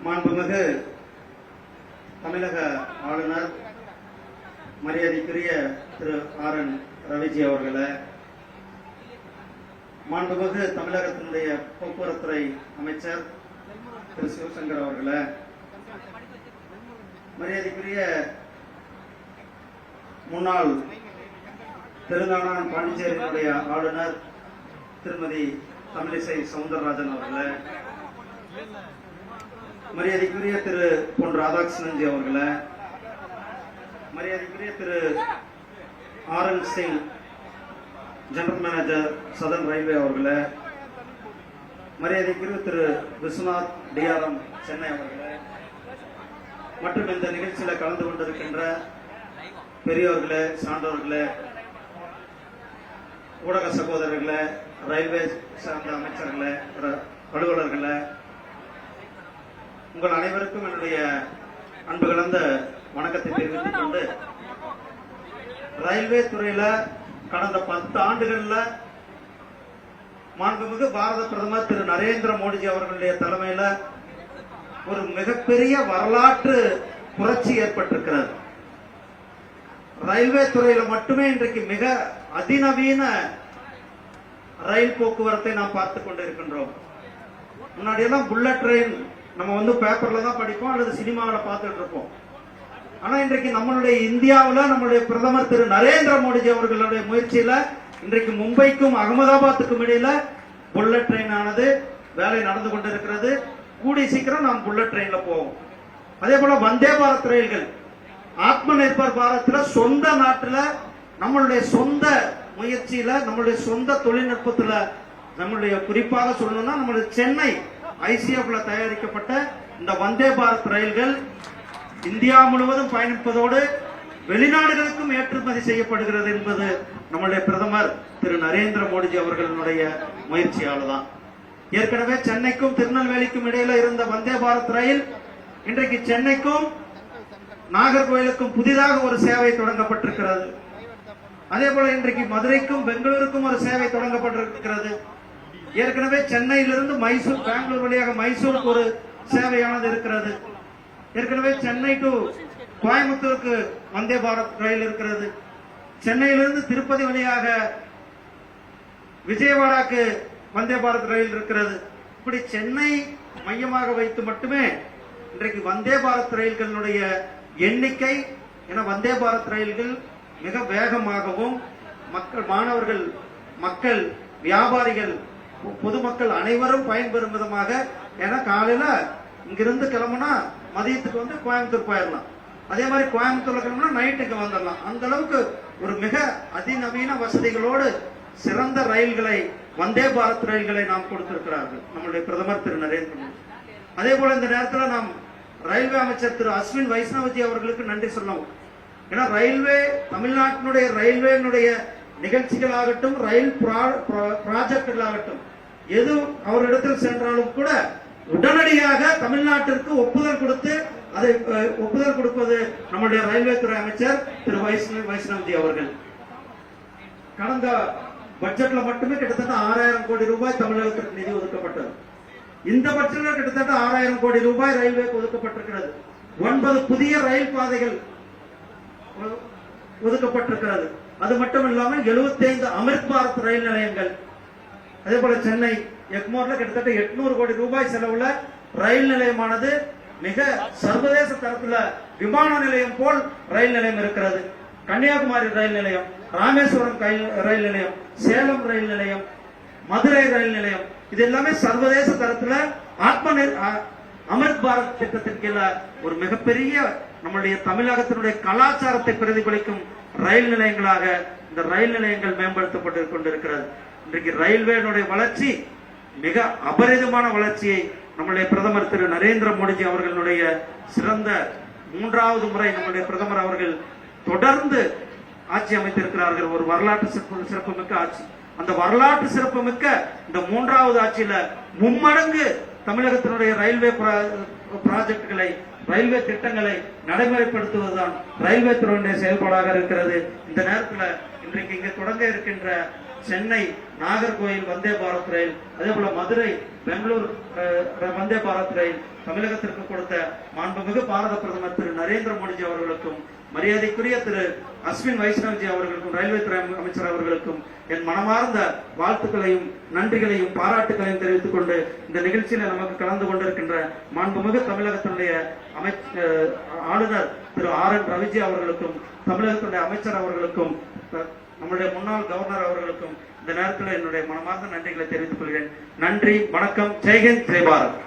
மாண்புமிகு தமிழக ஆளுநர் மரியாதைக்குரிய திரு ஆர்.என். ரவிஜி அவர்களே, மாண்புமிகு தமிழகத்தினுடைய போக்குவரத்துறை அமைச்சர் திரு சிவசங்கர் அவர்களே, மரியாதைக்குரிய முன்னாள் தெலுங்கானா பாண்டிச்சேரியினுடைய ஆளுநர் திருமதி தமிழிசை சவுந்தரராஜன் அவர்களே, மரியாதைக்குரிய திரு பொன் ராதாகிருஷ்ணன்ஜி அவர்களே, மரியாதைக்குரிய Thiru R N. Singh general manager southern railway அவர்களே, மரியாதைக்குரிய திரு விஸ்வநாத் டிஆர்எம் சென்னை அவர்களே, மற்றும் இந்த நிகழ்ச்சியில் கலந்து கொண்டிருக்கின்ற பெரியோர்களே, சான்றோர்களே, ஊடக சகோதரர்களே, ரயில்வே சார்ந்த அமைச்சர்களே, அலுவலர்களே, உங்கள் அனைவருக்கும் என்னுடைய அன்பு கலந்த வணக்கத்தை தெரிவித்துக் கொண்டு, ரயில்வே துறையில கடந்த 10 ஆண்டுகள்ல மாண்புமிகு பாரத பிரதமர் திரு நரேந்திர மோடிஜி அவர்களுடைய தலைமையில ஒரு மிகப்பெரிய வரலாற்று புரட்சி ஏற்பட்டிருக்கிறது. ரயில்வே துறையில மட்டுமே இன்றைக்கு மிக அதிநவீன ரயில் போக்குவரத்தை நாம் பார்த்துக் கொண்டிருக்கின்றோம். முன்னாடி எல்லாம் புல்லட் ட்ரெயின் நம்ம பேப்பர்ல தான் படிப்போம் அல்லது சினிமாவில் பார்த்துட்டு இருப்போம். ஆனா இன்றைக்கு நம்மளுடைய இந்தியாவில் நம்மளுடைய பிரதமர் திரு நரேந்திர மோடிஜி அவர்களுடைய முயற்சியில இன்றைக்கு மும்பைக்கும் அகமதாபாத்துக்கும் இடையில புல்லட் ட்ரெயின் ஆனது வேலை நடந்து கொண்டிருக்கிறது. கூடிய சீக்கிரம் நாம் புல்லட் ட்ரெயின்ல போவோம். அதே போல வந்தே பாரத் ரயில்கள் ஆத்ம நிர்பர் பாரத்ல சொந்த நாட்டுல நம்மளுடைய சொந்த முயற்சியில நம்மளுடைய சொந்த தொழில்நுட்பத்துல நம்மளுடைய குறிப்பாக சொல்லணும்னா நம்மளுடைய சென்னை ஐசிஎஃப்ல தயாரிக்கப்பட்ட இந்த வந்தே பாரத் ரயில்கள் இந்தியா முழுவதும் பயணிப்பதோடு வெளிநாடுகளுக்கும் ஏற்றுமதி செய்யப்படுகிறது என்பது நம்முடைய பிரதமர் திரு நரேந்திர மோடிஜி அவர்களுடைய முயற்சியால் தான். ஏற்கனவே சென்னைக்கும் திருநெல்வேலிக்கும் இடையில இருந்த வந்தே பாரத் ரயில் இன்றைக்கு சென்னைக்கும் நாகர்கோயிலுக்கும் புதிதாக ஒரு சேவை தொடங்கப்பட்டிருக்கிறது. அதே போல இன்றைக்கு மதுரைக்கும் பெங்களூருக்கும் ஒரு சேவை தொடங்கப்பட்டிருக்கிறது. ஏற்கனவே சென்னையிலிருந்து மைசூர், பெங்களூர் வழியாக மைசூருக்கு ஒரு சேவையானது இருக்கிறது. ஏற்கனவே சென்னை டு கோயம்புத்தூருக்கு வந்தே பாரத் ரயில் இருக்கிறது. சென்னையிலிருந்து திருப்பதி வழியாக விஜயவாடாக்கு வந்தே பாரத் ரயில் இருக்கிறது. இப்படி சென்னை மையமாக வைத்து மட்டுமே இன்றைக்கு வந்தே பாரத் ரயில்களுடைய எண்ணிக்கை, என வந்தே பாரத் ரயில்கள் மிக வேகமாகவும் மக்கள், மாணவர்கள், மக்கள், வியாபாரிகள், பொதுமக்கள் அனைவரும் பயன்பெறும் விதமாக, ஏன்னா காலையில இங்கிருந்து கிளம்புனா மதியத்துக்கு கோயம்புத்தூர் போயிடலாம். அதே மாதிரி கோயம்புத்தூர்ல கிளம்புனா நைட்டுக்கு வந்துடலாம். அந்த அளவுக்கு ஒரு மிக அதிநவீன வசதிகளோடு சிறந்த ரயில்களை, வந்தே பாரத் ரயில்களை நாம் கொடுத்திருக்கிறார்கள் நம்முடைய பிரதமர் திரு நரேந்திர மோடி. அதே போல இந்த நேரத்தில் நாம் ரயில்வே அமைச்சர் திரு அஸ்வின் வைஷ்ணவஜி அவர்களுக்கு நன்றி சொல்லவும். ஏன்னா ரயில்வே, தமிழ்நாட்டினுடைய ரயில்வேனுடைய நிகழ்ச்சிகளாகட்டும், ரயில் ப்ராஜெக்டுகளாகட்டும், எது அவரிடத்தில் சென்றாலும் கூட உடனடியாக தமிழ்நாட்டிற்கு ஒப்புதல் கொடுத்து அதை ஒப்புதல் கொடுப்பது நம்முடைய ரயில்வே துறை அமைச்சர் திரு வைஷ்ணவ்ஜி அவர்கள். கடந்த பட்ஜெட்ல மட்டுமே கிட்டத்தட்ட 6000 கோடி ரூபாய் தமிழகத்திற்கு நிதி ஒதுக்கப்பட்டது. இந்த பட்ஜெட்ல கிட்டத்தட்ட 6000 கோடி ரூபாய் ரயில்வேக்கு ஒதுக்கப்பட்டிருக்கிறது. 9 புதிய ரயில் பாதைகள் ஒதுக்கப்பட்டிருக்கிறது. அது மட்டும் இல்லாமல் 75 அமிர்த் பாரத் ரயில் நிலையங்கள், அதே போல சென்னை எக்மோர்ல கிட்டத்தட்ட 800 கோடி ரூபாய் செலவுல ரயில் நிலையமானது மிக சர்வதேச தரத்துல விமான நிலையம் போல் ரயில் நிலையம் இருக்கிறது. கன்னியாகுமரி ரயில் நிலையம், ராமேஸ்வரம் ரயில் நிலையம், சேலம் ரயில் நிலையம், மதுரை ரயில் நிலையம், இது எல்லாமே சர்வதேச தரத்துல அமிர்த் பாரத் திட்டத்தின் கீழே ஒரு மிகப்பெரிய நம்முடைய தமிழகத்தினுடைய கலாச்சாரத்தை பிரதிபலிக்கும் ரயில் நிலையங்களாக இந்த ரயில் நிலையங்கள் மேம்படுத்தப்பட்டு கொண்டிருக்கிறது. இன்றைக்கு ரயில்வேனுடைய வளர்ச்சி மிக அபரிதமான வளர்ச்சியை நம்முடைய பிரதமர் திரு நரேந்திர மோடிஜி அவர்களுடைய சிறந்த 3வது முறை நம்முடைய பிரதமர் அவர்கள் தொடர்ந்து ஆட்சி அமைத்திருக்கிறார்கள். ஒரு வரலாற்று சிறப்புமிக்க ஆட்சி. அந்த வரலாற்று சிறப்புமிக்க இந்த 3வது ஆட்சியில மும்மடங்கு தமிழகத்தினுடைய ரயில்வே ப்ராஜெக்டுகளை, ரயில்வே திட்டங்களை நடைமுறைப்படுத்துவதுதான் ரயில்வே துறையுடைய செயல்பாடாக இருக்கிறது. இந்த நேரத்தில் இன்றைக்கு இங்கே தொடங்க இருக்கின்ற சென்னை நாகர்கோயில் வந்தே பாரத் ரயில், அதே போல மதுரை பெங்களூர் வந்தே பாரத் ரயில், தமிழகத்திற்கு கொடுத்த மாண்புமிகு பாரத பிரதமர் திரு நரேந்திர மோடிஜி அவர்களுக்கும், மரியாதைக்குரிய திரு அஸ்வின் வைஷ்ணவ்ஜி அவர்களுக்கும், ரயில்வே துறை அமைச்சர் அவர்களுக்கும் என் மனமார்ந்த வாழ்த்துக்களையும் நன்றிகளையும் பாராட்டுகளையும் தெரிவித்துக் கொண்டு இந்த நிகழ்ச்சியில நமக்கு கலந்து கொண்டிருக்கின்ற மாண்புமிகு தமிழகத்தினுடைய ஆளுநர் திரு RN ரவிஜி அவர்களுக்கும், தமிழகத்தினுடைய அமைச்சர் அவர்களுக்கும், நம்முடைய முன்னாள் கவர்னர் அவர்களுக்கும் இந்த நேரத்தில் என்னுடைய மனமார்ந்த நன்றிகளை தெரிவித்துக் கொள்கிறேன். நன்றி, வணக்கம், ஜெய்ஹிந்த், ஜெய் பாரத்.